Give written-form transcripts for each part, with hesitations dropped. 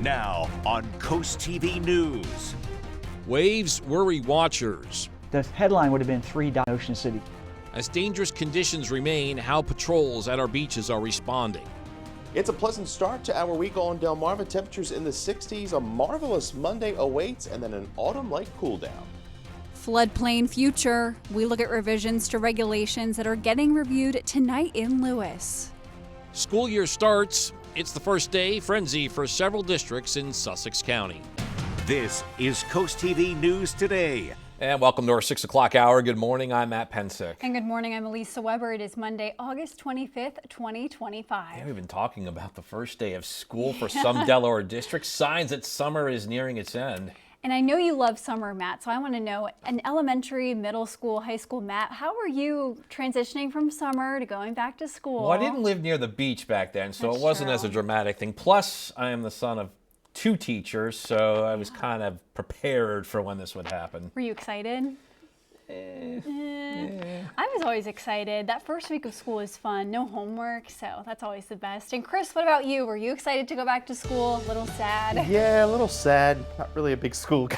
Now on CoastTV News. Waves worry watchers. The headline would have been 3 died in Ocean City. As dangerous conditions remain, how patrols at our beaches are responding. It's a pleasant start to our week on Delmarva. Temperatures in the 60s. A marvelous Monday awaits, and then an autumn-like cool down. Floodplain future. We look at revisions to regulations that are getting reviewed tonight in Lewis. School year starts. It's the first day frenzy for several districts in Sussex County. This is CoastTV News Today. And welcome to our 6 o'clock hour. Good morning, I'm Matt Pensick. And good morning, I'm Elisa Weber. It is Monday, August 25th, 2025. Yeah, we've been talking about the first day of school for some Delaware districts. Signs that summer is nearing its end. And I know you love summer, Matt, so I want to know, an elementary, middle school, high school, Matt, how are you transitioning from summer to going back to school? Well, I didn't live near the beach back then, so That's it wasn't true. as a dramatic thing. Plus, I am the son of 2 teachers, so I was kind of prepared for when this would happen. Were you excited? I was always excited. That first week of school is fun. No homework, so that's always the best. And Chris, what about you? Were you excited to go back to school? A little sad? Yeah, a little sad. Not really a big school guy.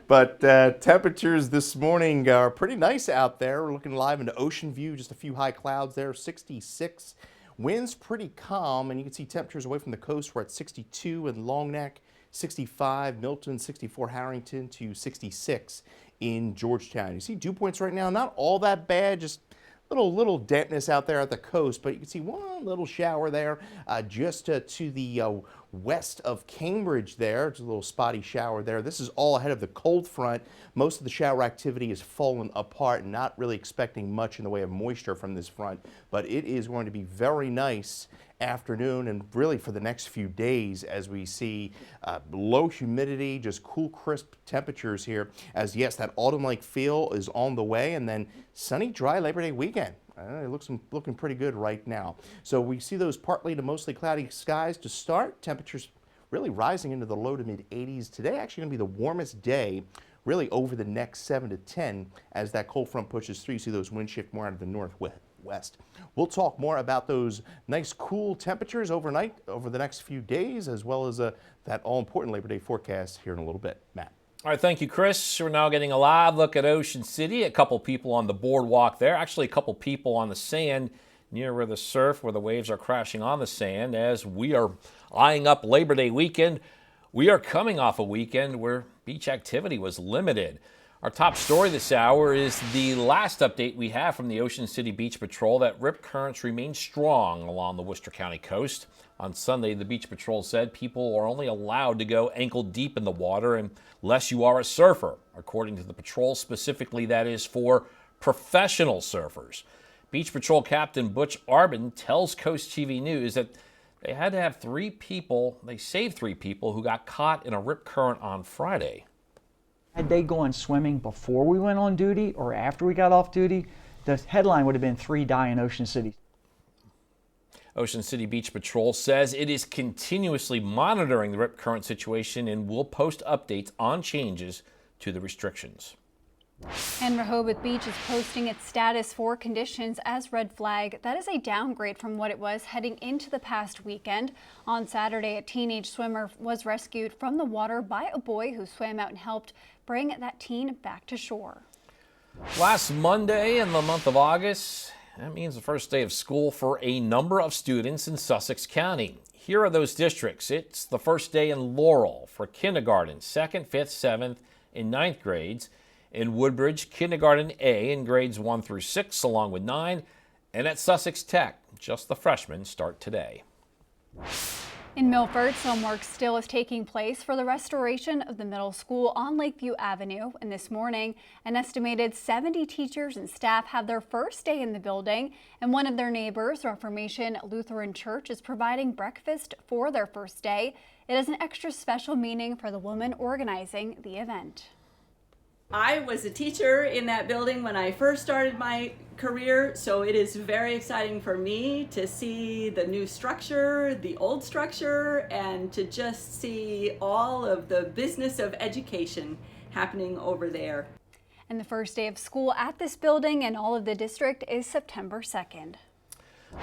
But temperatures this morning are pretty nice out there. We're looking live into Ocean View, just a few high clouds there, 66. Winds pretty calm, and you can see temperatures away from the coast. We're at 62 in Long Neck, 65 Milton, 64 Harrington to 66 in Georgetown. You see dew points right now, not all that bad, just little dampness out there at the coast, but you can see one little shower there just to the west of Cambridge there. It's a little spotty shower there. This is all ahead of the cold front. Most of the shower activity is fallen apart, not really expecting much in the way of moisture from this front, but it is going to be very nice afternoon and really for the next few days as we see low humidity, just cool, crisp temperatures here, as yes, that autumn-like feel is on the way, and then sunny, dry Labor Day weekend. It looks looking pretty good right now. So we see those partly to mostly cloudy skies to start. Temperatures really rising into the low to mid 80s. Today actually going to be the warmest day really over the next 7 to 10 as that cold front pushes through. You see those wind shift more out of the northwest. We'll talk more about those nice cool temperatures overnight over the next few days, as well as that all-important Labor Day forecast here in a little bit. Matt. All right, thank you, Chris. We're now getting a live look at Ocean City. A couple people on the boardwalk there. Actually, a couple people on the sand near where the waves are crashing on the sand as we are eyeing up Labor Day weekend. We are coming off a weekend where beach activity was limited. Our top story this hour is the last update we have from the Ocean City Beach Patrol that rip currents remain strong along the Worcester County coast. On Sunday, the Beach Patrol said people are only allowed to go ankle deep in the water unless you are a surfer. According to the patrol, specifically that is for professional surfers. Beach Patrol Captain Butch Arbin tells CoastTV News that they had to have 3 people, they saved 3 people who got caught in a rip current on Friday. Had they gone swimming before we went on duty or after we got off duty, the headline would have been 3 die in Ocean City. Ocean City Beach Patrol says it is continuously monitoring the rip current situation and will post updates on changes to the restrictions. And Rehoboth Beach is posting its status for conditions as red flag. That is a downgrade from what it was heading into the past weekend. On Saturday, a teenage swimmer was rescued from the water by a boy who swam out and helped bring that teen back to shore. Last Monday in the month of August, that means the first day of school for a number of students in Sussex County. Here are those districts. It's the first day in Laurel for kindergarten, 2nd, 5th, 7th, and 9th grades. In Woodbridge, kindergarten A in grades 1 through 6, along with 9. And at Sussex Tech, just the freshmen start today. In Milford, some work still is taking place for the restoration of the middle school on Lakeview Avenue. And this morning, an estimated 70 teachers and staff have their first day in the building. And one of their neighbors, Reformation Lutheran Church, is providing breakfast for their first day. It has an extra special meaning for the woman organizing the event. I was a teacher in that building when I first started my career, so it is very exciting for me to see the new structure, the old structure, and to just see all of the business of education happening over there. And the first day of school at this building and all of the district is September 2nd.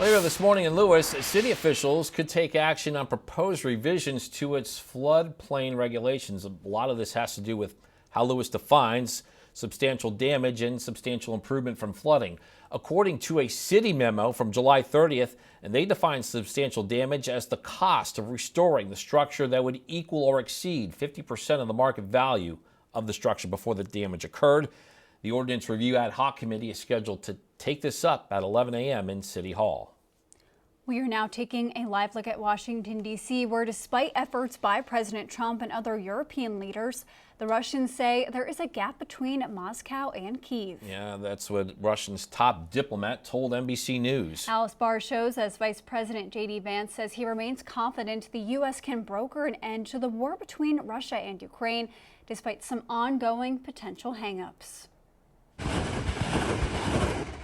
Later this morning in Lewis, city officials could take action on proposed revisions to its floodplain regulations. A lot of this has to do with how Lewis defines substantial damage and substantial improvement from flooding. According to a city memo from July 30th, and they define substantial damage as the cost of restoring the structure that would equal or exceed 50% of the market value of the structure before the damage occurred. The Ordinance Review Ad Hoc Committee is scheduled to take this up at 11 a.m. in City Hall. We are now taking a live look at Washington, D.C., where despite efforts by President Trump and other European leaders, the Russians say there is a gap between Moscow and Kyiv. Yeah, that's what Russia's top diplomat told NBC News. Alice Barr shows as Vice President J.D. Vance says he remains confident the U.S. can broker an end to the war between Russia and Ukraine, despite some ongoing potential hangups.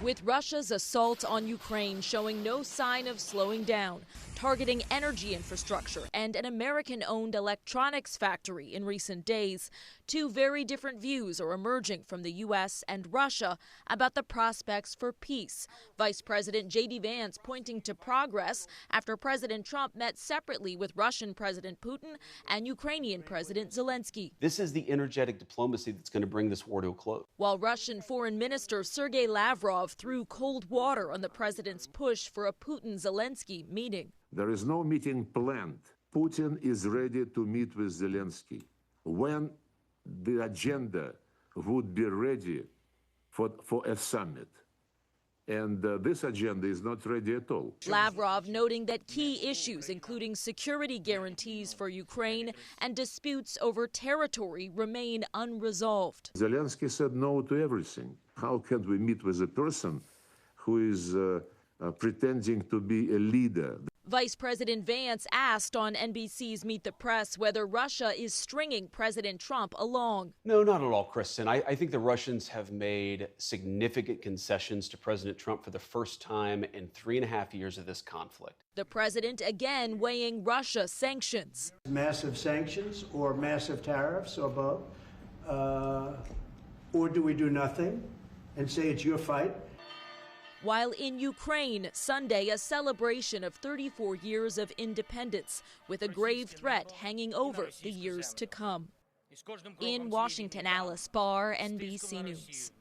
With Russia's assault on Ukraine showing no sign of slowing down, targeting energy infrastructure and an American-owned electronics factory in recent days, two very different views are emerging from the U.S. and Russia about the prospects for peace. Vice President J.D. Vance pointing to progress after President Trump met separately with Russian President Putin and Ukrainian President Zelensky. This is the energetic diplomacy that's going to bring this war to a close. While Russian Foreign Minister Sergei Lavrov threw cold water on the president's push for a Putin-Zelensky meeting. There is no meeting planned. Putin is ready to meet with Zelensky when the agenda would be ready for a summit. And this agenda is not ready at all. Lavrov noting that key issues, including security guarantees for Ukraine and disputes over territory, remain unresolved. Zelensky said no to everything. How can we meet with a person who is pretending to be a leader? Vice President Vance asked on NBC's Meet the Press whether Russia is stringing President Trump along. No, not at all, Kristen. I think the Russians have made significant concessions to President Trump for the first time in 3.5 years of this conflict. The president again weighing Russia sanctions. Massive sanctions or massive tariffs or both? Or do we do nothing and say it's your fight? While in Ukraine, Sunday, a celebration of 34 years of independence, with a grave threat hanging over the years to come. In Washington, Alice Barr, NBC News.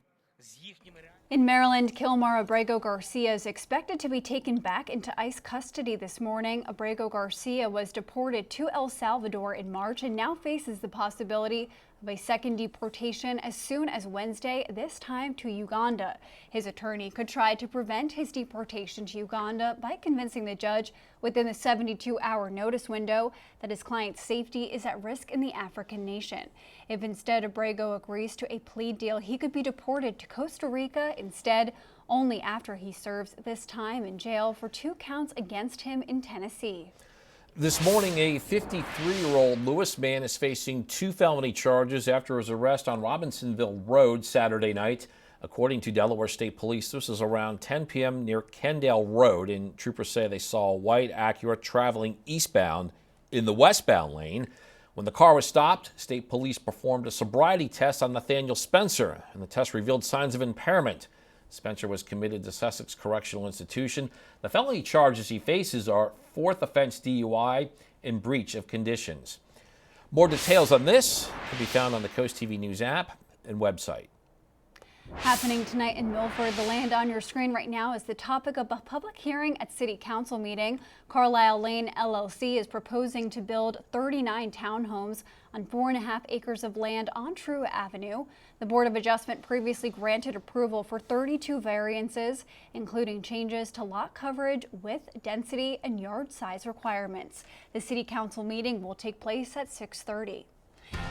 In Maryland, Kilmar Abrego Garcia is expected to be taken back into ICE custody this morning. Abrego Garcia was deported to El Salvador in March and now faces the possibility of a second deportation as soon as Wednesday, this time to Uganda. His attorney could try to prevent his deportation to Uganda by convincing the judge within the 72-hour notice window that his client's safety is at risk in the African nation. If instead Abrego agrees to a plea deal, he could be deported to Costa Rica instead, only after he serves this time in jail for 2 counts against him in Tennessee. This morning, a 53-year-old Lewis man is facing 2 felony charges after his arrest on Robinsonville Road Saturday night. According to Delaware State Police, this was around 10 p.m. near Kendale Road, and troopers say they saw a white Acura traveling eastbound in the westbound lane. When the car was stopped, state police performed a sobriety test on Nathaniel Spencer, and the test revealed signs of impairment. Spencer was committed to Sussex Correctional Institution. The felony charges he faces are 4th offense DUI and breach of conditions. More details on this can be found on the CoastTV News app and website. Happening tonight in Milford, the land on your screen right now is the topic of a public hearing at City Council meeting. Carlisle Lane LLC is proposing to build 39 townhomes on 4.5 acres of land on True Avenue. The Board of Adjustment previously granted approval for 32 variances, including changes to lot coverage, width, density, and yard size requirements. The City Council meeting will take place at 6:30.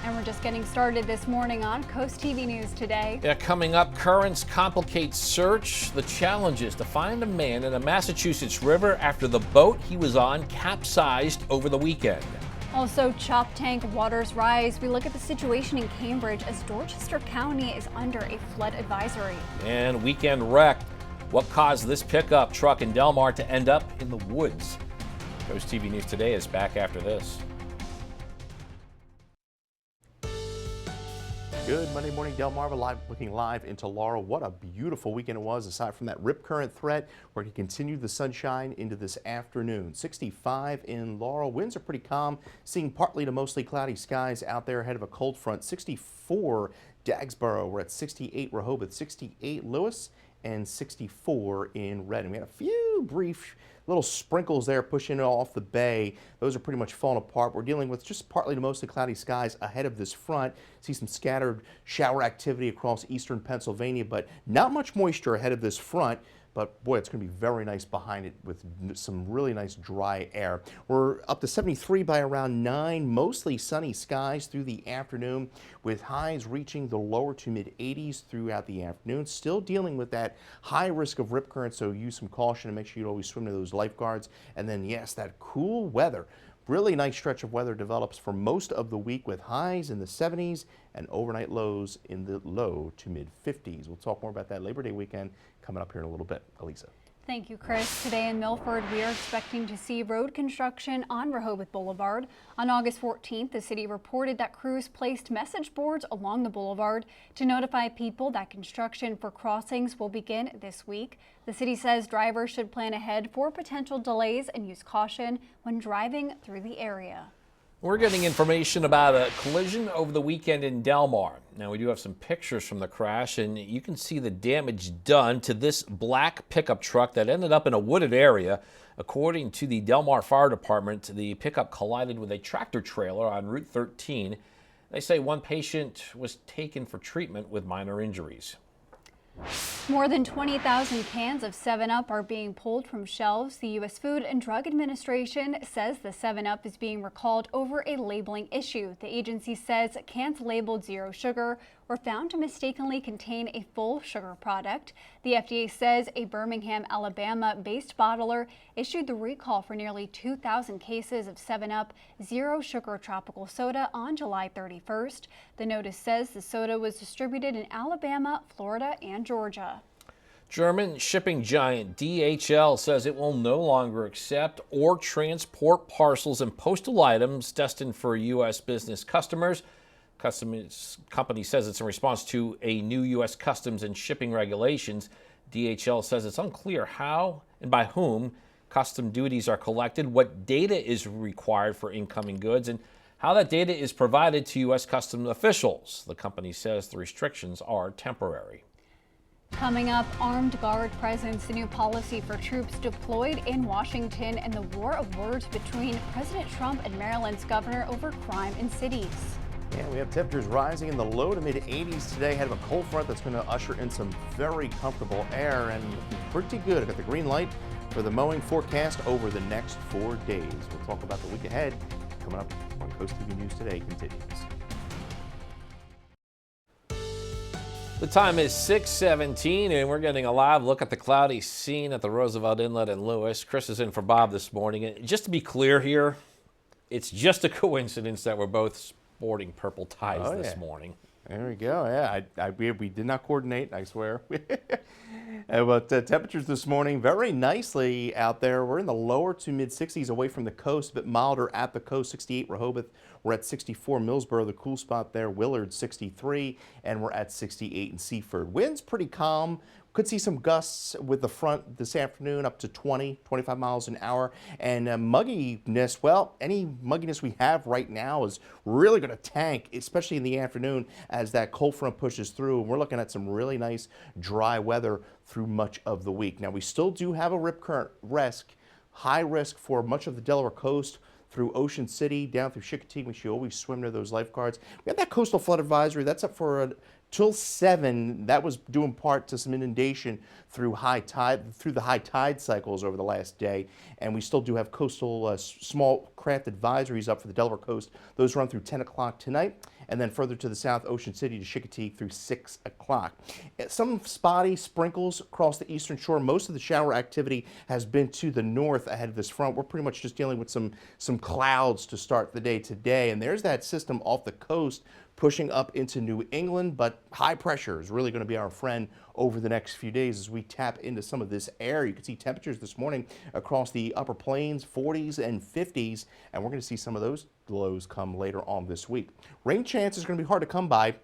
And we're just getting started this morning on CoastTV News Today. Yeah, coming up, currents complicate search. The challenges to find a man in a Massachusetts river after the boat he was on capsized over the weekend. Also, chop tank waters rise. We look at the situation in Cambridge as Dorchester County is under a flood advisory. And weekend wreck. What caused this pickup truck in Delmarva to end up in the woods? CoastTV News Today is back after this. Good Monday morning, Delmarva, looking live into Laurel. What a beautiful weekend it was, aside from that rip current threat. We're going to continue the sunshine into this afternoon. 65 in Laurel. Winds are pretty calm, seeing partly to mostly cloudy skies out there ahead of a cold front. 64 Dagsboro. We're at 68 Rehoboth, 68 Lewis, and 64 in Redding. We had a few brief little sprinkles there pushing off the bay. Those are pretty much falling apart. We're dealing with just partly to mostly cloudy skies ahead of this front. See some scattered shower activity across eastern Pennsylvania, but not much moisture ahead of this front. But boy, it's going to be very nice behind it with some really nice dry air. We're up to 73 by around 9, mostly sunny skies through the afternoon, with highs reaching the lower to mid 80s throughout the afternoon. Still dealing with that high risk of rip current, so use some caution and make sure you always swim to those lifeguards. And then yes, that cool weather. Really nice stretch of weather develops for most of the week, with highs in the 70s and overnight lows in the low to mid 50s. We'll talk more about that Labor Day weekend coming up here in a little bit. Elisa. Thank you, Chris. Today in Milford, we are expecting to see road construction on Rehoboth Boulevard. On August 14th, the city reported that crews placed message boards along the boulevard to notify people that construction for crossings will begin this week. The city says drivers should plan ahead for potential delays and use caution when driving through the area. We're getting information about a collision over the weekend in Delmar. Now, we do have some pictures from the crash, and you can see the damage done to this black pickup truck that ended up in a wooded area. According to the Delmar Fire Department, the pickup collided with a tractor trailer on Route 13. They say one patient was taken for treatment with minor injuries. More than 20,000 cans of 7-Up are being pulled from shelves. The U.S. Food and Drug Administration says the 7-Up is being recalled over a labeling issue. The agency says cans labeled 0 sugar were found to mistakenly contain a full sugar product. The FDA says a Birmingham, Alabama-based bottler issued the recall for nearly 2,000 cases of 7-Up 0 sugar tropical soda on July 31st. The notice says the soda was distributed in Alabama, Florida, and Georgia. German shipping giant DHL says it will no longer accept or transport parcels and postal items destined for U.S. business customers. Company says it's in response to a new U.S. customs and shipping regulations. DHL says it's unclear how and by whom custom duties are collected, what data is required for incoming goods, and how that data is provided to U.S. customs officials. The company says the restrictions are temporary. Coming up, armed guard presence, the new policy for troops deployed in Washington, and the war of words between President Trump and Maryland's governor over crime in cities. Yeah, we have temperatures rising in the low to mid 80s today ahead of a cold front that's going to usher in some very comfortable air and looking pretty good. I got the green light for the mowing forecast over the next 4 days. We'll talk about the week ahead coming up on Coast TV News Today continues. The time is 6:17, and we're getting a live look at the cloudy scene at the Roosevelt Inlet in Lewis. Chris is in for Bob this morning. And just to be clear here, it's just a coincidence that we're both sporting purple ties this morning. There we go. Yeah, we did not coordinate, I swear. But temperatures this morning very nicely out there. We're in the lower to mid 60s away from the coast, a bit milder at the coast. 68 Rehoboth. We're at 64 Millsboro, the cool spot there. Willard 63, and we're at 68 in Seaford. Winds pretty calm. Could see some gusts with the front this afternoon up to 20, 25 miles an hour. And mugginess, well, any mugginess we have right now is really going to tank, especially in the afternoon as that cold front pushes through. And we're looking at some really nice dry weather through much of the week. Now, we still do have a rip current risk, high risk for much of the Delaware coast through Ocean City, down through Chickatinny. We should always swim to those lifeguards. We have that coastal flood advisory. That's up for till 7. That was due in part to some inundation through high tide, through the high tide cycles over the last day. And we still do have coastal small craft advisories up for the Delaware coast. Those run through 10 o'clock tonight. And then further to the south, Ocean City to Chickatinny through 6 o'clock. Some spotty sprinkles across the eastern shore. Most of the shower activity has been to the north ahead of this front. We're pretty much just dealing with some clouds to start the day today. And there's that system off the coast pushing up into New England, but high pressure is really going to be our friend over the next few days as we tap into some of this air. You can see temperatures this morning across the upper plains, 40s and 50s, and we're going to see some of those lows come later on this week. Rain chance is going to be hard to come by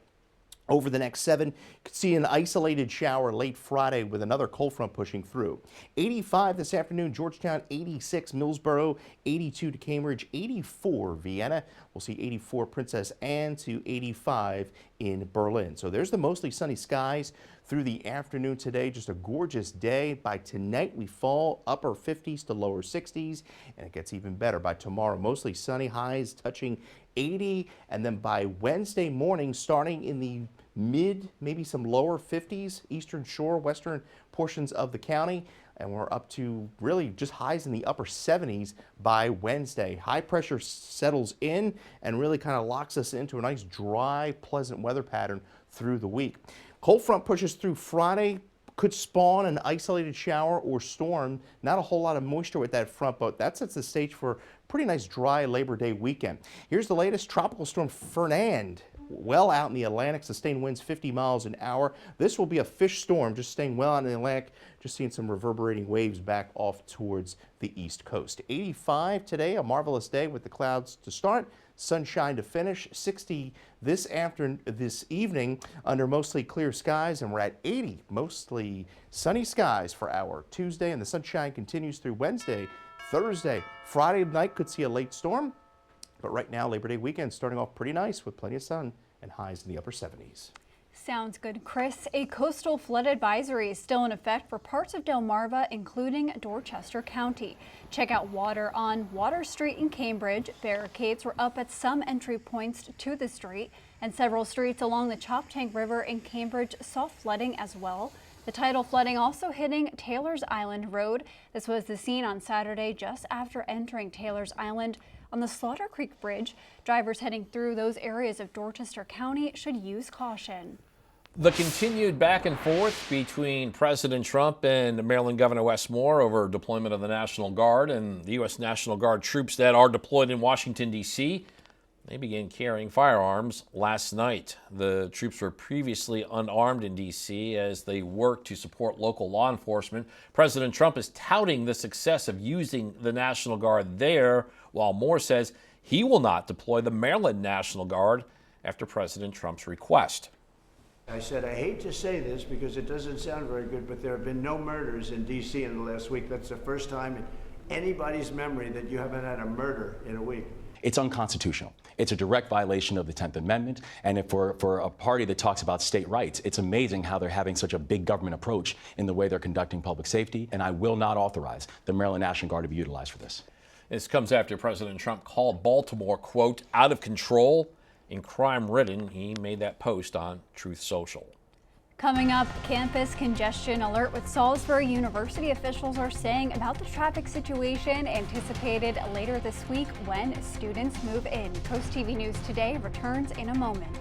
Over the next 7, could see an isolated shower late Friday with another cold front pushing through. 85 this afternoon, Georgetown 86, Millsboro 82 to Cambridge, 84 Vienna. We'll see 84 Princess Anne to 85 in Berlin. So there's the mostly sunny skies through the afternoon today. Just a gorgeous day. By tonight, we fall upper 50s to lower 60s, and it gets even better by tomorrow. Mostly sunny, highs touching 80, and then by Wednesday morning, starting in the mid, maybe some lower 50s, eastern shore, western portions of the county, and we're up to really just highs in the upper 70s by Wednesday. High pressure settles in and really kind of locks us into a nice dry, pleasant weather pattern through the week. Cold front pushes through Friday. Could spawn an isolated shower or storm. Not a whole lot of moisture with that front, but that sets the stage for a pretty nice dry Labor Day weekend. Here's the latest. Tropical storm Fernand, well out in the Atlantic, sustained winds 50 miles an hour. This will be a fish storm, just staying well out in the Atlantic, just seeing some reverberating waves back off towards the East Coast. 85 today, a marvelous day with the clouds to start. Sunshine to finish. 60 this evening under mostly clear skies, and we're at 80 mostly sunny skies for our Tuesday, and the sunshine continues through Wednesday, Thursday. Friday night could see a late storm, but right now Labor Day weekend starting off pretty nice with plenty of sun and highs in the upper 70s. Sounds good, Chris. A coastal flood advisory is still in effect for parts of Delmarva, including Dorchester County. Check out water on Water Street in Cambridge. Barricades were up at some entry points to the street, and several streets along the Choptank River in Cambridge saw flooding as well. The tidal flooding also hitting Taylor's Island Road. This was the scene on Saturday just after entering Taylor's Island on the Slaughter Creek Bridge. Drivers heading through those areas of Dorchester County should use caution. The continued back and forth between President Trump and Maryland Governor Wes Moore over deployment of the National Guard and the U.S. National Guard troops that are deployed in Washington, D.C., they began carrying firearms last night. The troops were previously unarmed in D.C. as they work to support local law enforcement. President Trump is touting the success of using the National Guard there, while Moore says he will not deploy the Maryland National Guard after President Trump's request. I said, I hate to say this because it doesn't sound very good, but there have been no murders in D.C. in the last week. That's the first time in anybody's memory that you haven't had a murder in a week. It's unconstitutional. It's a direct violation of the 10th Amendment. And if for a party that talks about state rights, it's amazing how they're having such a big government approach in the way they're conducting public safety. And I will not authorize the Maryland National Guard to be utilized for this. This comes after President Trump called Baltimore, quote, out of control and crime-ridden. He made that post on Truth Social. Coming up, campus congestion alert with Salisbury University officials are saying about the traffic situation anticipated later this week when students move in. CoastTV News Today returns in a moment.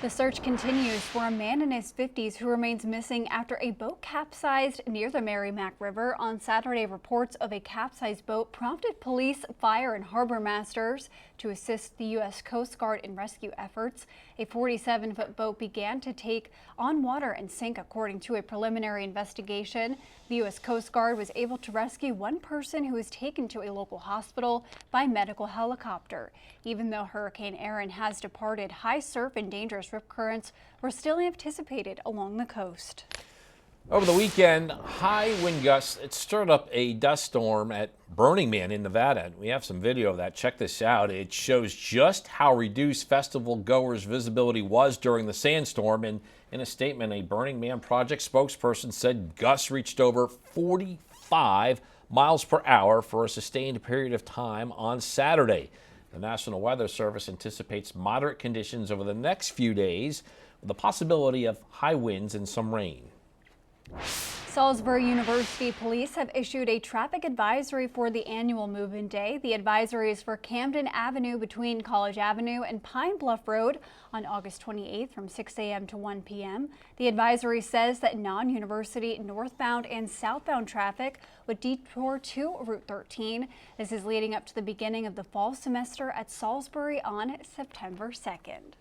The search continues for a man in his 50s who remains missing after a boat capsized near the Merrimack River. On Saturday, reports of a capsized boat prompted police, fire, and harbor masters to assist the U.S. Coast Guard in rescue efforts. A 47-foot boat began to take on water and sink, according to a preliminary investigation. The U.S. Coast Guard was able to rescue one person who was taken to a local hospital by medical helicopter. Even though Hurricane Erin has departed, high surf and dangerous rip currents were still anticipated along the coast. Over the weekend, high wind gusts, it stirred up a dust storm at Burning Man in Nevada. We have some video of that. Check this out. It shows just how reduced festival goers' visibility was during the sandstorm. And in a statement, a Burning Man project spokesperson said gusts reached over 45 miles per hour for a sustained period of time on Saturday. The National Weather Service anticipates moderate conditions over the next few days with the possibility of high winds and some rain. Salisbury University police have issued a traffic advisory for the annual Move-In Day. The advisory is for Camden Avenue between College Avenue and Pine Bluff Road on August 28th from 6 a.m. to 1 p.m. The advisory says that non-university northbound and southbound traffic would detour to Route 13. This is leading up to the beginning of the fall semester at Salisbury on September 2nd.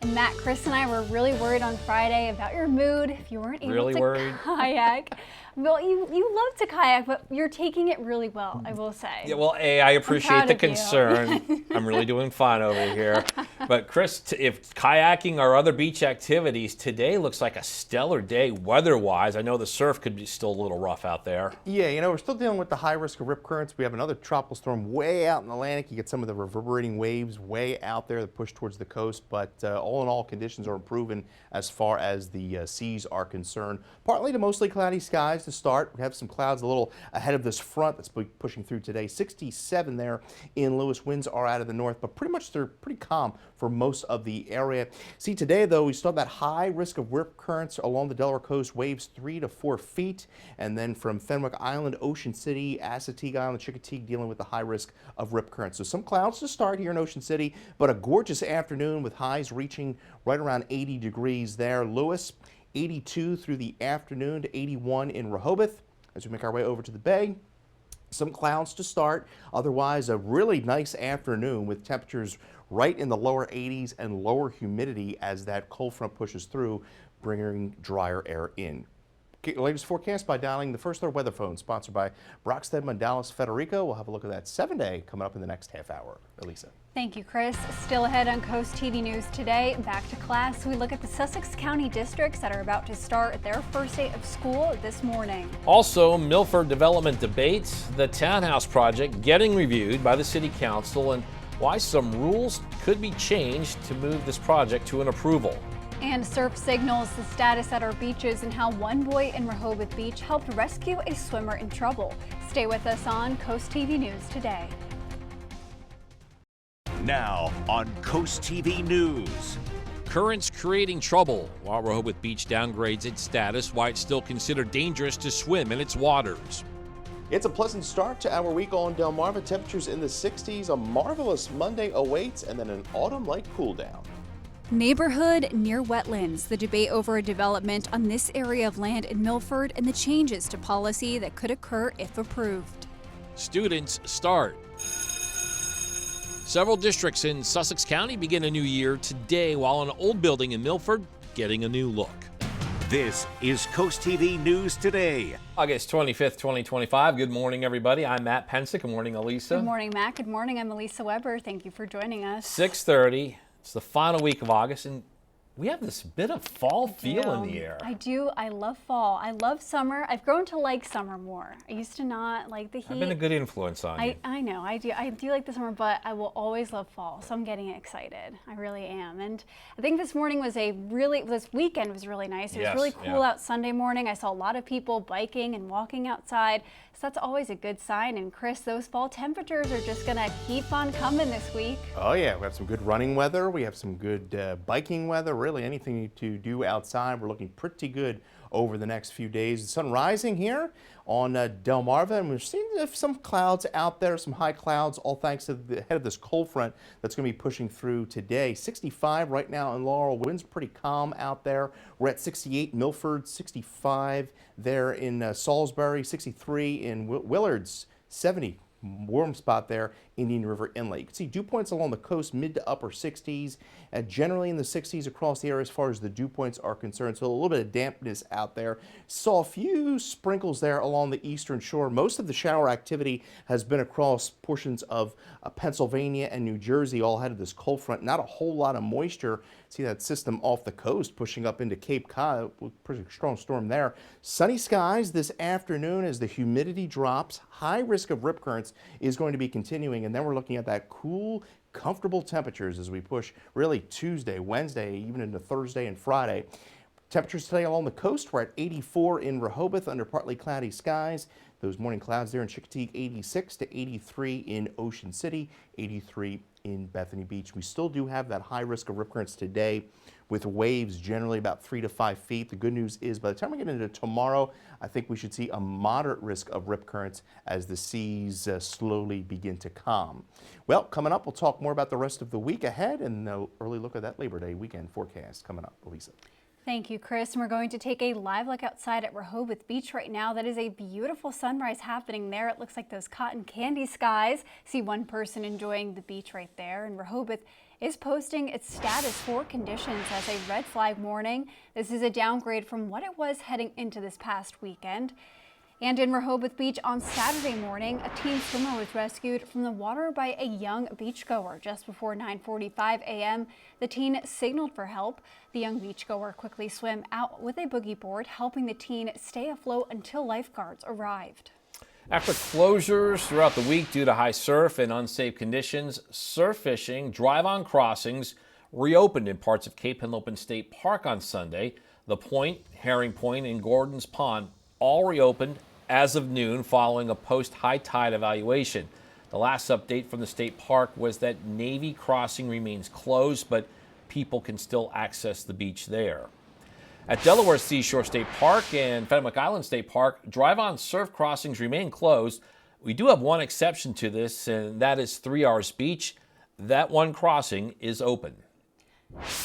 And Matt, Chris, and I were really worried on Friday about your mood if you weren't able to kayak. Well, you love to kayak, but you're taking it really well, I will say. Yeah, well, I appreciate the concern. I'm really doing fine over here. But Chris, if kayaking or other beach activities, today looks like a stellar day weather-wise. I know the surf could be still a little rough out there. Yeah, you know, we're still dealing with the high risk of rip currents. We have another tropical storm way out in the Atlantic. You get some of the reverberating waves way out there that push towards the coast. But all in all, conditions are improving as far as the seas are concerned. Partly to mostly cloudy skies to start. We have some clouds a little ahead of this front that's pushing through today. 67 there in Lewis. Winds are out of the north, but pretty much they're pretty calm for most of the area. See, today though, we still have that high risk of rip currents along the Delaware coast, waves 3 to 4 feet. And then from Fenwick Island, Ocean City, Assateague Island, Chickateague, dealing with the high risk of rip currents. So some clouds to start here in Ocean City, but a gorgeous afternoon with highs reaching right around 80 degrees there. Lewis, 82 through the afternoon to 81 in Rehoboth. As we make our way over to the bay, some clouds to start. Otherwise, a really nice afternoon with temperatures right in the lower 80s and lower humidity as that cold front pushes through, bringing drier air in. Latest forecast by dialing the First Alert Weather Phone, sponsored by Brockstead Mandalis Federico. We'll have a look at that 7-day coming up in the next half hour. Elisa. Thank you, Chris. Still ahead on Coast TV News today. Back to class. We look at the Sussex County districts that are about to start their first day of school this morning. Also, Milford development debates, the townhouse project getting reviewed by the City Council, and why some rules could be changed to move this project to an approval. And surf signals the status at our beaches and how one boy in Rehoboth Beach helped rescue a swimmer in trouble. Stay with us on Coast TV News today. Now on Coast TV News. Currents creating trouble while Rehoboth Beach downgrades its status, why it's still considered dangerous to swim in its waters. It's a pleasant start to our week on Delmarva. Temperatures in the 60s. A marvelous Monday awaits, and then an autumn-like cool down. Neighborhood near wetlands. The debate over a development on this area of land in Milford and the changes to policy that could occur if approved. Students start. Several districts in Sussex County begin a new year today, while an old building in Milford getting a new look. This is Coast TV News Today. August 25th, 2025. Good morning, everybody. I'm Matt Pensick. Good morning, Elisa. Good morning, Matt. Good morning. I'm Elisa Weber. Thank you for joining us. 6:30. It's the final week of August, and we have this bit of fall feel in the air. I do. I love fall. I love summer. I've grown to like summer more. I used to not like the heat. I've been a good influence on you. I know. I do like the summer, but I will always love fall. So I'm getting excited. I really am. And I think this weekend was really nice. It was really cool out Sunday morning. I saw a lot of people biking and walking outside. So that's always a good sign. And Chris, those fall temperatures are just going to keep on coming this week. Oh yeah, we have some good running weather. We have some good biking weather. Really anything to do outside. We're looking pretty good over the next few days. The sun rising here on Delmarva, and we're seeing some clouds out there, some high clouds, all thanks to the head of this cold front that's going to be pushing through today. 65 right now in Laurel. Winds pretty calm out there. We're at 68 Milford, 65 there in Salisbury, 63 in Willards, 70. Warm spot there, Indian River Inlet. You can see dew points along the coast, mid to upper 60s, and generally in the 60s across the area as far as the dew points are concerned. So a little bit of dampness out there. Saw a few sprinkles there along the eastern shore. Most of the shower activity has been across portions of Pennsylvania and New Jersey, all ahead of this cold front. Not a whole lot of moisture. See that system off the coast pushing up into Cape Cod. Pretty strong storm there. Sunny skies this afternoon as the humidity drops. High risk of rip currents is going to be continuing, and then we're looking at that cool, comfortable temperatures as we push really Tuesday, Wednesday, even into Thursday and Friday. Temperatures today along the coast, we're at 84 in Rehoboth under partly cloudy skies. Those morning clouds there in Chickateague, 86 to 83 in Ocean City, 83 in Bethany Beach. We still do have that high risk of rip currents today with waves generally about 3 to 5 feet. The good news is by the time we get into tomorrow, I think we should see a moderate risk of rip currents as the seas slowly begin to calm. Well, coming up, we'll talk more about the rest of the week ahead and an early look at that Labor Day weekend forecast coming up. Elisa. Thank you, Chris. And we're going to take a live look outside at Rehoboth Beach right now. That is a beautiful sunrise happening there. It looks like those cotton candy skies. See one person enjoying the beach right there. And Rehoboth is posting its status 4 conditions as a red flag warning. This is a downgrade from what it was heading into this past weekend. And in Rehoboth Beach on Saturday morning, a teen swimmer was rescued from the water by a young beachgoer. Just before 9:45 a.m., the teen signaled for help. The young beachgoer quickly swam out with a boogie board, helping the teen stay afloat until lifeguards arrived. After closures throughout the week due to high surf and unsafe conditions, surf fishing, drive-on crossings reopened in parts of Cape Henlopen State Park on Sunday. The Point, Herring Point, and Gordon's Pond all reopened as of noon following a post-high tide evaluation. The last update from the state park was that Navy Crossing remains closed, but people can still access the beach there. At Delaware Seashore State Park and Fenwick Island State Park, drive-on surf crossings remain closed. We do have one exception to this, and that is 3 R's Beach. That one crossing is open.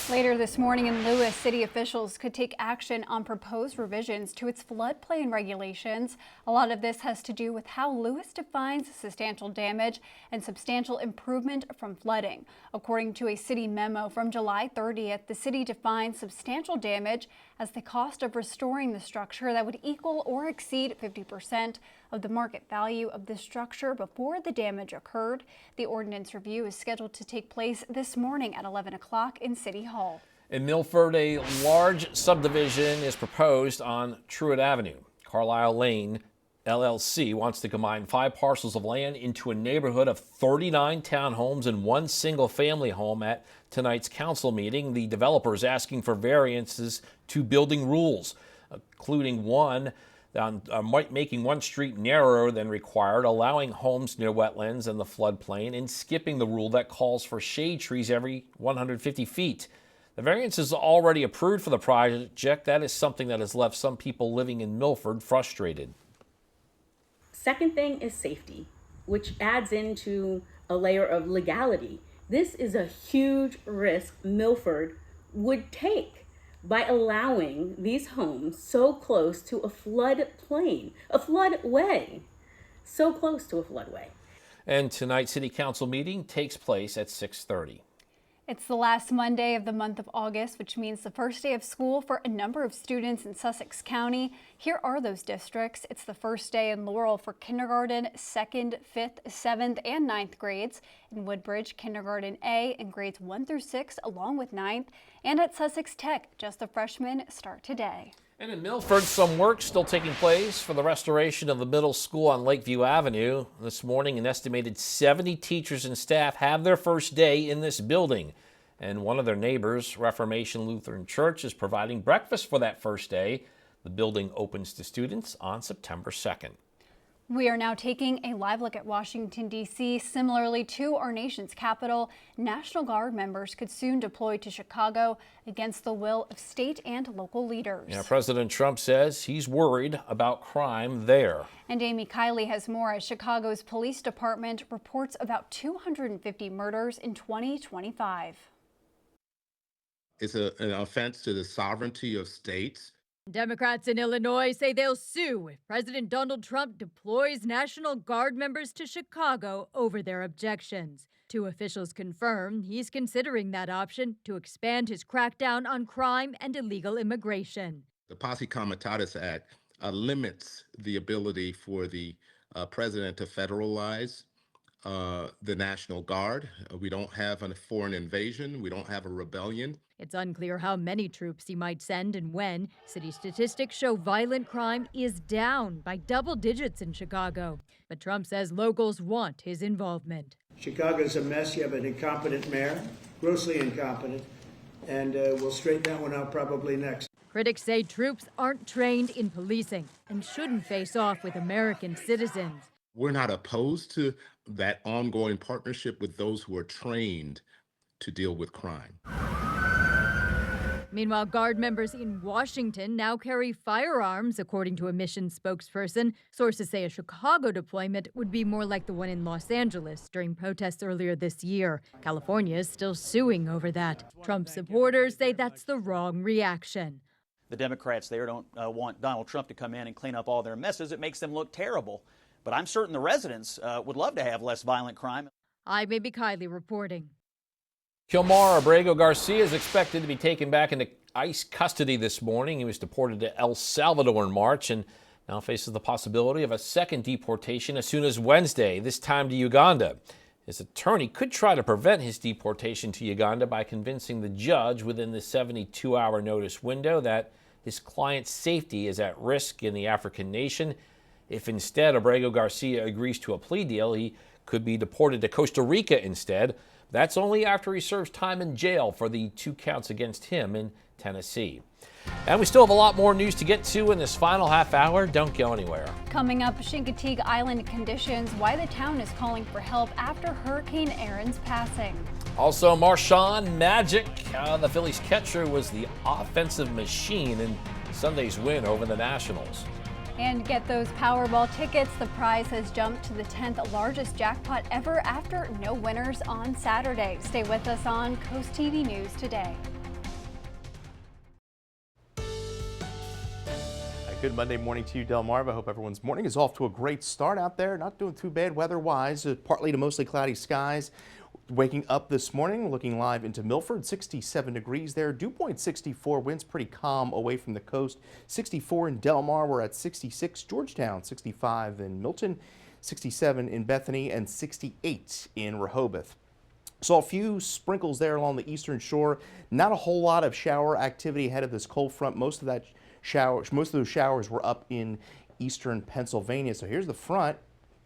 Later this morning in Lewis, city officials could take action on proposed revisions to its floodplain regulations. A lot of this has to do with how Lewis defines substantial damage and substantial improvement from flooding. According to a city memo from July 30th, the city defines substantial damage as the cost of restoring the structure that would equal or exceed 50% of the market value of the structure before the damage occurred. The ordinance review is scheduled to take place this morning at 11 o'clock in City Hall. In Milford, a large subdivision is proposed on Truett Avenue. Carlisle Lane LLC wants to combine 5 parcels of land into a neighborhood of 39 townhomes and 1 single-family home. At tonight's council meeting, the developer is asking for variances to building rules, including one on making one street narrower than required, allowing homes near wetlands and the floodplain, and skipping the rule that calls for shade trees every 150 feet. The variance is already approved for the project. That is something that has left some people living in Milford frustrated. Second thing is safety, which adds into a layer of legality. This is a huge risk Milford would take by allowing these homes so close to a floodplain, a floodway, so close to a floodway. And tonight's city council meeting takes place at 6:30. It's the last Monday of the month of August, which means the first day of school for a number of students in Sussex County. Here are those districts. It's the first day in Laurel for kindergarten, 2nd, 5th, 7th, and 9th grades. In Woodbridge, kindergarten A in grades 1 through 6, along with 9th. And at Sussex Tech, just the freshmen start today. And in Milford, some work still taking place for the restoration of the middle school on Lakeview Avenue. This morning, an estimated 70 teachers and staff have their first day in this building. And one of their neighbors, Reformation Lutheran Church, is providing breakfast for that first day. The building opens to students on September 2nd. We are now taking a live look at Washington, D.C. Similarly to our nation's capital, National Guard members could soon deploy to Chicago against the will of state and local leaders. Yeah, President Trump says he's worried about crime there. And Amy Kiley has more as Chicago's police department reports about 250 murders in 2025. It's an offense to the sovereignty of states. Democrats in Illinois say they'll sue if President Donald Trump deploys National Guard members to Chicago over their objections. 2 officials confirm he's considering that option to expand his crackdown on crime and illegal immigration. The Posse Comitatus Act limits the ability for the president to federalize the National Guard. We don't have a foreign invasion. We don't have a rebellion. It's unclear how many troops he might send and when. City statistics show violent crime is down by double digits in Chicago. But Trump says locals want his involvement. Chicago's a mess. You have an incompetent mayor, grossly incompetent, and we'll straighten that one out probably next. Critics say troops aren't trained in policing and shouldn't face off with American citizens. We're not opposed to that ongoing partnership with those who are trained to deal with crime. Meanwhile, Guard members in Washington now carry firearms, according to a mission spokesperson. Sources say a Chicago deployment would be more like the one in Los Angeles during protests earlier this year. California is still suing over that. Trump supporters say that's the wrong reaction. The Democrats there don't want Donald Trump to come in and clean up all their messes. It makes them look terrible. But I'm certain the residents would love to have less violent crime. I'm Amy Kiley reporting. Kilmar Abrego Garcia is expected to be taken back into ICE custody this morning. He was deported to El Salvador in March, and now faces the possibility of a second deportation as soon as Wednesday, this time to Uganda. His attorney could try to prevent his deportation to Uganda by convincing the judge within the 72-hour notice window that his client's safety is at risk in the African nation. If instead Abrego Garcia agrees to a plea deal, he could be deported to Costa Rica instead. That's only after he serves time in jail for the 2 counts against him in Tennessee. And we still have a lot more news to get to in this final half hour. Don't go anywhere. Coming up, Chincoteague Island conditions, why the town is calling for help after Hurricane Erin's passing. Also, Marshawn Magic, the Phillies catcher, was the offensive machine in Sunday's win over the Nationals. And get those Powerball tickets. The prize has jumped to the 10th largest jackpot ever after no winners on Saturday. Stay with us on Coast TV News Today. Good Monday morning to you, Delmarva. Hope everyone's morning is off to a great start out there. Not doing too bad weather-wise. Partly to mostly cloudy skies. Waking up this morning, looking live into Milford, 67 degrees there. Dew point 64, winds pretty calm away from the coast. 64 in Delmar, we're at 66. Georgetown, 65 in Milton, 67 in Bethany, and 68 in Rehoboth. Saw a few sprinkles there along the eastern shore. Not a whole lot of shower activity ahead of this cold front. Most of those showers were up in eastern Pennsylvania. So here's the front,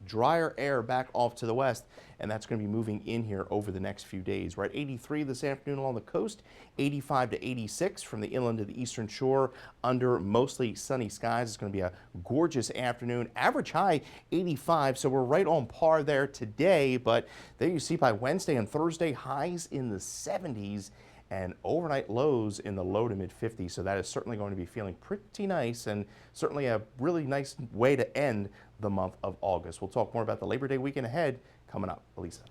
drier air back off to the west, and that's going to be moving in here over the next few days. We're at 83 this afternoon along the coast, 85 to 86 from the inland to the eastern shore under mostly sunny skies. It's going to be a gorgeous afternoon. Average high 85, so we're right on par there today, but there you see by Wednesday and Thursday, highs in the 70s and overnight lows in the low to mid 50s. So that is certainly going to be feeling pretty nice and certainly a really nice way to end the month of August. We'll talk more about the Labor Day weekend ahead coming up. Elisa.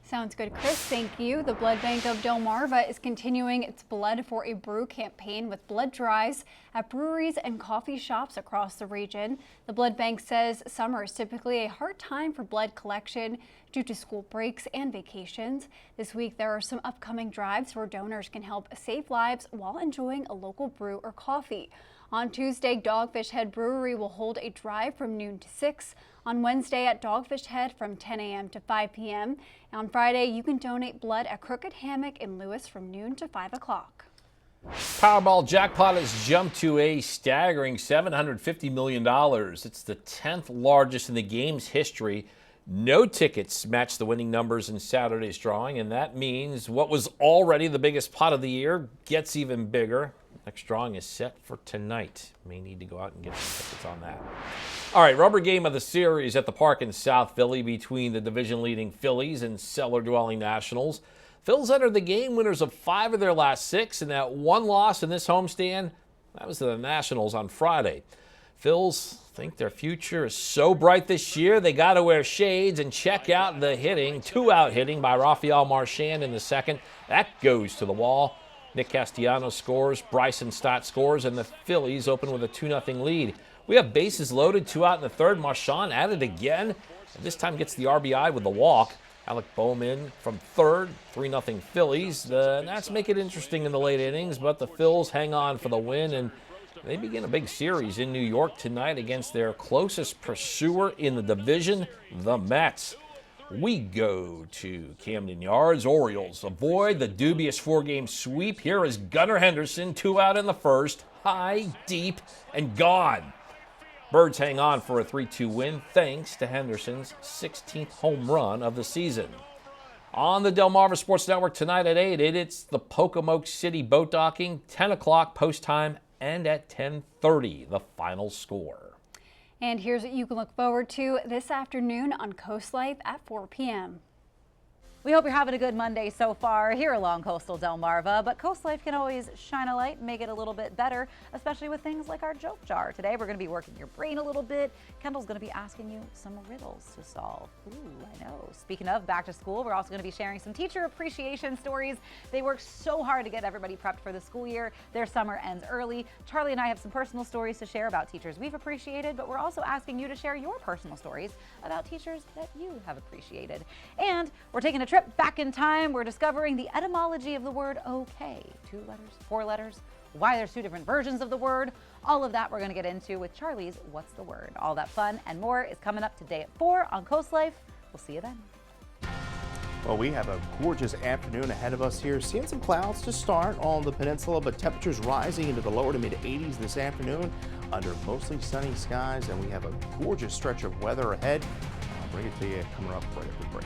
Sounds good, Chris. Thank you. The Blood Bank of Delmarva is continuing its Blood for a Brew campaign with blood drives at breweries and coffee shops across the region. The Blood Bank says summer is typically a hard time for blood collection due to school breaks and vacations. This week, there are some upcoming drives where donors can help save lives while enjoying a local brew or coffee. On Tuesday, Dogfish Head Brewery will hold a drive from noon to 6. On Wednesday at Dogfish Head from 10 a.m. to 5 p.m. And on Friday, you can donate blood at Crooked Hammock in Lewis from noon to 5 o'clock. Powerball jackpot has jumped to a staggering $750 million. It's the 10th largest in the game's history. No tickets match the winning numbers in Saturday's drawing, and that means what was already the biggest pot of the year gets even bigger. Next drawing is set for tonight. May need to go out and get some tickets on that. All right, rubber game of the series at the park in South Philly between the division-leading Phillies and cellar-dwelling Nationals. Phils entered the game winners of 5 of their last 6, and that one loss in this homestand, that was to the Nationals on Friday. Phils think their future is so bright this year, they got to wear shades and check out the hitting. 2-out hitting by Rafael Marchand in the second. That goes to the wall. Nick Castellanos scores, Bryson Stott scores, and the Phillies open with a 2-0 lead. We have bases loaded, 2 out in the third. Marchand at it again, and this time gets the RBI with the walk. Alec Bowman from third, 3-0 Phillies. That's make it interesting in the late innings, but the Phils hang on for the win, and they begin a big series in New York tonight against their closest pursuer in the division, the Mets. We go to Camden Yards. Orioles avoid the dubious 4-game sweep. Here is Gunnar Henderson, 2 out in the first, high, deep, and gone. Birds hang on for a 3-2 win thanks to Henderson's 16th home run of the season. On the Delmarva Sports Network tonight at 8, it's the Pocomoke City boat docking, 10 o'clock post time, and at 10:30, the final score. And here's what you can look forward to this afternoon on Coast Life at 4 p.m. We hope you're having a good Monday so far here along coastal Delmarva, but Coast Life can always shine a light and make it a little bit better, especially with things like our joke jar. Today we're going to be working your brain a little bit. Kendall's going to be asking you some riddles to solve. Ooh, I know. Speaking of back to school, we're also going to be sharing some teacher appreciation stories. They work so hard to get everybody prepped for the school year. Their summer ends early. Charlie and I have some personal stories to share about teachers we've appreciated, but we're also asking you to share your personal stories about teachers that you have appreciated. And we're taking a trip back in time. We're discovering the etymology of the word okay. 2 letters, 4 letters, why there's two different versions of the word. All of that we're going to get into with Charlie's What's the Word. All that fun and more is coming up today at 4 on Coast Life. We'll see you then. Well, we have a gorgeous afternoon ahead of us here. Seeing some clouds to start on the peninsula, but temperatures rising into the lower to mid 80s this afternoon under mostly sunny skies, and we have a gorgeous stretch of weather ahead. I'll bring it to you coming up right after the break.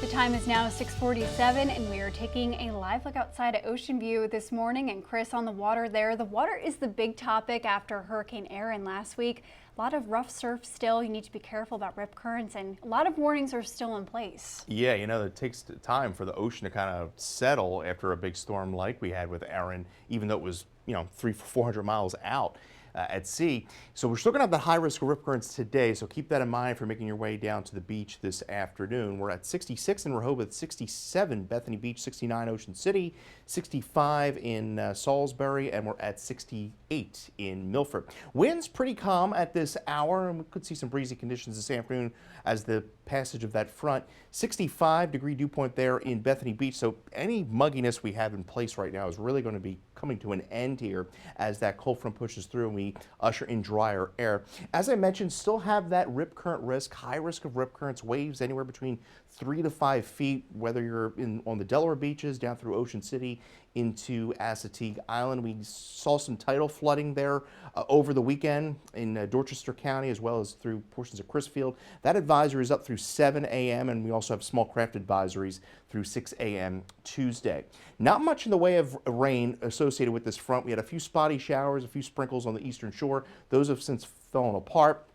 The time is now 6:47 and we are taking a live look outside at Ocean View this morning. And Chris, on the water there, the water is the big topic after Hurricane Erin last week. A lot of rough surf still. You need to be careful about rip currents, and a lot of warnings are still in place. Yeah, you know, it takes time for the ocean to kind of settle after a big storm like we had with Erin, even though it was, 300-400 miles out at sea. So we're still going to have the high risk of rip currents today, so keep that in mind for making your way down to the beach this afternoon. We're at 66 in Rehoboth, 67 Bethany Beach, 69 Ocean City, 65 in Salisbury, and we're at 68 in Milford. Winds pretty calm at this hour, and we could see some breezy conditions this afternoon as the passage of that front. 65-degree dew point there in Bethany Beach, so any mugginess we have in place right now is really going to be coming to an end here as that cold front pushes through and we usher in drier air. As I mentioned, still have that rip current risk, high risk of rip currents, waves anywhere between 3 to 5 feet, whether you're on the Delaware beaches, down through Ocean City, into Assateague Island. We saw some tidal flooding there over the weekend in Dorchester County, as well as through portions of Crisfield. That advisory is up through 7 a.m., and we also have small craft advisories through 6 a.m. Tuesday. Not much in the way of rain associated with this front. We had a few spotty showers, a few sprinkles on the eastern shore. Those have since fallen apart.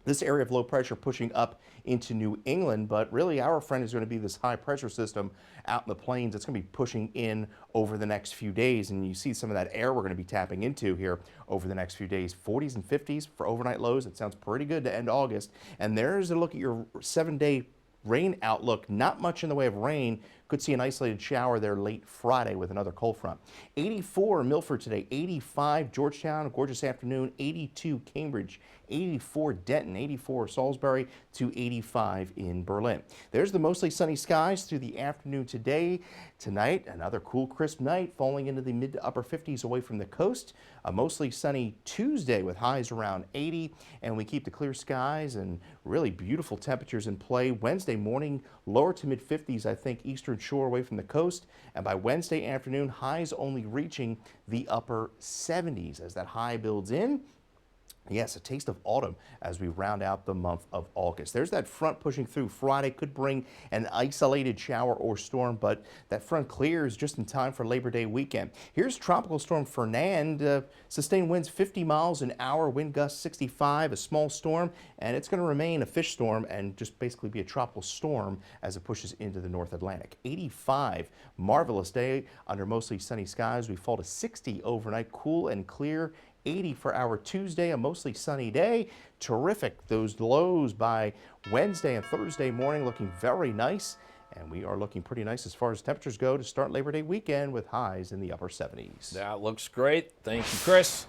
This area of low pressure pushing up into New England, but really our friend is going to be this high pressure system out in the plains. It's going to be pushing in over the next few days, and you see some of that air we're going to be tapping into here over the next few days. 40s and 50s for overnight lows. It sounds pretty good to end August. And there's a look at your 7-day rain outlook. Not much in the way of rain. Could see an isolated shower there late Friday with another cold front. 84 Milford today, 85 Georgetown, a gorgeous afternoon, 82 Cambridge, 84 Denton, 84 Salisbury, to 85 in Berlin. There's the mostly sunny skies through the afternoon today. Tonight, another cool, crisp night, falling into the mid to upper 50s away from the coast. A mostly sunny Tuesday with highs around 80, and we keep the clear skies and really beautiful temperatures in play. Wednesday morning, lower to mid 50s, I think, eastern shore away from the coast, and by Wednesday afternoon, highs only reaching the upper 70s as that high builds in. Yes, a taste of autumn as we round out the month of August. There's that front pushing through Friday, could bring an isolated shower or storm, but that front clears just in time for Labor Day weekend. Here's Tropical Storm Fernand, sustained winds 50 miles an hour, wind gusts 65, a small storm, and it's going to remain a fish storm and just basically be a tropical storm as it pushes into the North Atlantic. 85, marvelous day under mostly sunny skies. We fall to 60 overnight, cool and clear. 80 for our Tuesday, a mostly sunny day. Terrific. Those lows by Wednesday and Thursday morning looking very nice. And we are looking pretty nice as far as temperatures go to start Labor Day weekend with highs in the upper 70s. That looks great. Thank you, Chris.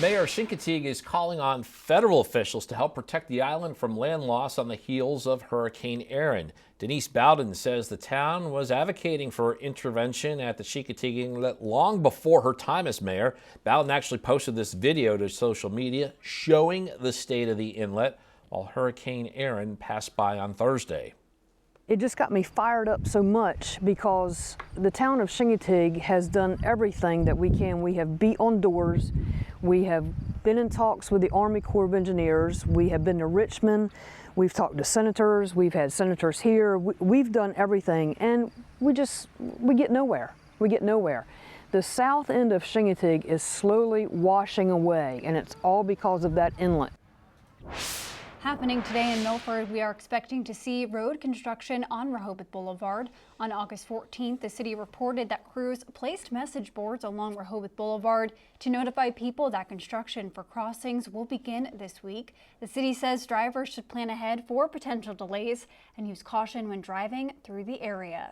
Mayor Chincoteague is calling on federal officials to help protect the island from land loss on the heels of Hurricane Erin. Denise Bowden says the town was advocating for intervention at the Chincoteague Inlet long before her time as mayor. Bowden actually posted this video to social media showing the state of the inlet while Hurricane Erin passed by on Thursday. It just got me fired up so much because the town of Chincoteague has done everything that we can. We have beat on doors. We have been in talks with the Army Corps of Engineers. We have been to Richmond. We've talked to senators. We've had senators here. We've done everything, and we get nowhere. We get nowhere. The south end of Chincoteague is slowly washing away, and it's all because of that inlet. Happening today in Milford, we are expecting to see road construction on Rehoboth Boulevard. On August 14th, the city reported that crews placed message boards along Rehoboth Boulevard to notify people that construction for crossings will begin this week. The city says drivers should plan ahead for potential delays and use caution when driving through the area.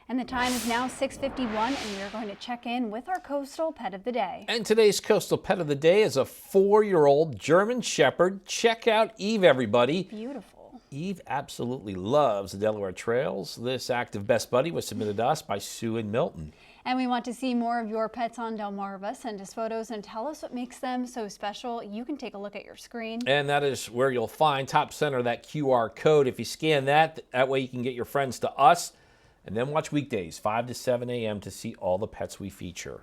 And the time is now 6:51, and we are going to check in with our coastal pet of the day. And today's coastal pet of the day is a 4-year-old German Shepherd. Check out Eve, everybody. Beautiful. Eve absolutely loves the Delaware trails. This active best buddy was submitted to us by Sue and Milton. And we want to see more of your pets on Delmarva. Send us photos and tell us what makes them so special. You can take a look at your screen. And that is where you'll find top center that QR code. If you scan that way you can get your friends to us. And then watch weekdays 5 to 7 a.m. to see all the pets we feature.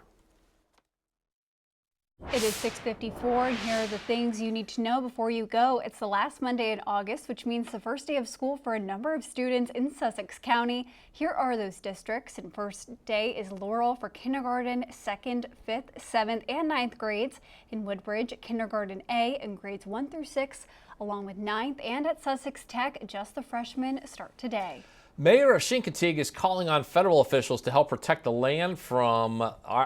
It is 6:54, and here are the things you need to know before you go. It's the last Monday in August, which means the first day of school for a number of students in Sussex County. Here are those districts, and first day is Laurel for kindergarten, 2nd, 5th, 7th, and 9th grades. In Woodbridge, kindergarten A and grades 1 through 6, along with 9th, and at Sussex Tech, just the freshmen start today. Mayor of Chincoteague is calling on federal officials to help protect the land from,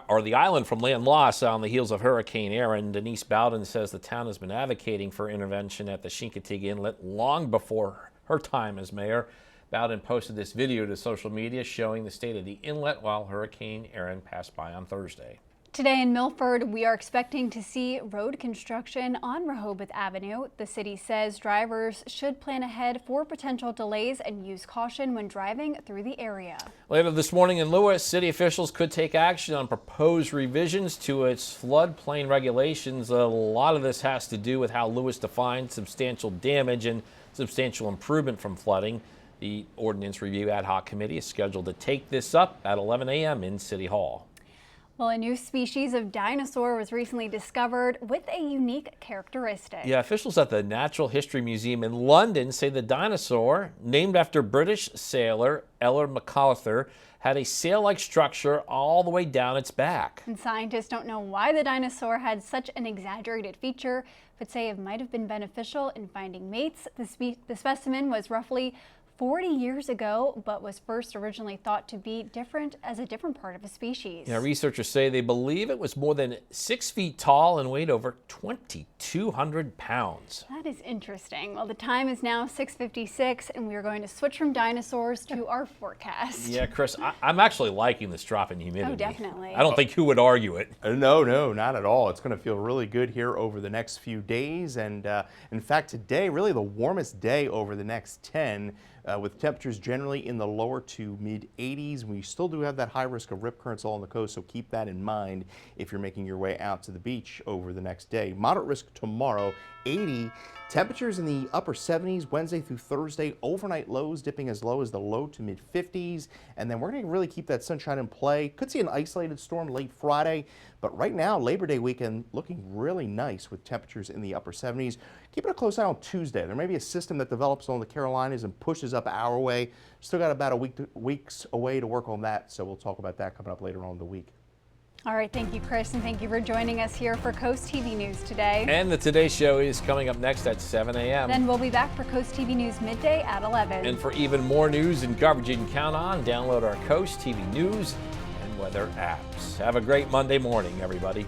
or the island from land loss on the heels of Hurricane Erin. Denise Bowden says the town has been advocating for intervention at the Chincoteague Inlet long before her time as mayor. Bowden posted this video to social media showing the state of the inlet while Hurricane Erin passed by on Thursday. Today in Milford, we are expecting to see road construction on Rehoboth Avenue. The city says drivers should plan ahead for potential delays and use caution when driving through the area. Later this morning in Lewis, city officials could take action on proposed revisions to its floodplain regulations. A lot of this has to do with how Lewis defines substantial damage and substantial improvement from flooding. The Ordinance Review Ad Hoc Committee is scheduled to take this up at 11 a.m. in City Hall. Well, a new species of dinosaur was recently discovered with a unique characteristic. Yeah, officials at the Natural History Museum in London say the dinosaur, named after British sailor Ella MacArthur, had a sail-like structure all the way down its back. And scientists don't know why the dinosaur had such an exaggerated feature, but say it might have been beneficial in finding mates. The specimen was roughly 40 years ago, but was first originally thought to be different as a different part of a species. Yeah, researchers say they believe it was more than 6 feet tall and weighed over 2,200 pounds. That is interesting. Well, the time is now 6:56, and we are going to switch from dinosaurs to our forecast. Yeah, Chris, I'm actually liking this drop in humidity. Oh, definitely. I don't think who would argue it. No, not at all. It's going to feel really good here over the next few days. And in fact, today, really the warmest day over the next 10. With temperatures generally in the lower to mid 80s. We still do have that high risk of rip currents all on the coast, so keep that in mind if you're making your way out to the beach over the next day. Moderate risk tomorrow, 80. Temperatures in the upper 70s Wednesday through Thursday. Overnight lows dipping as low as the low to mid 50s. And then we're going to really keep that sunshine in play. Could see an isolated storm late Friday. But right now, Labor Day weekend looking really nice with temperatures in the upper 70s. Keeping a close eye on Tuesday. There may be a system that develops on the Carolinas and pushes up our way. Still got about weeks away to work on that. So we'll talk about that coming up later on in the week. All right, thank you, Chris, and thank you for joining us here for Coast TV News today. And the Today Show is coming up next at 7 a.m. Then we'll be back for Coast TV News midday at 11. And for even more news and coverage you can count on, download our Coast TV News and weather apps. Have a great Monday morning, everybody.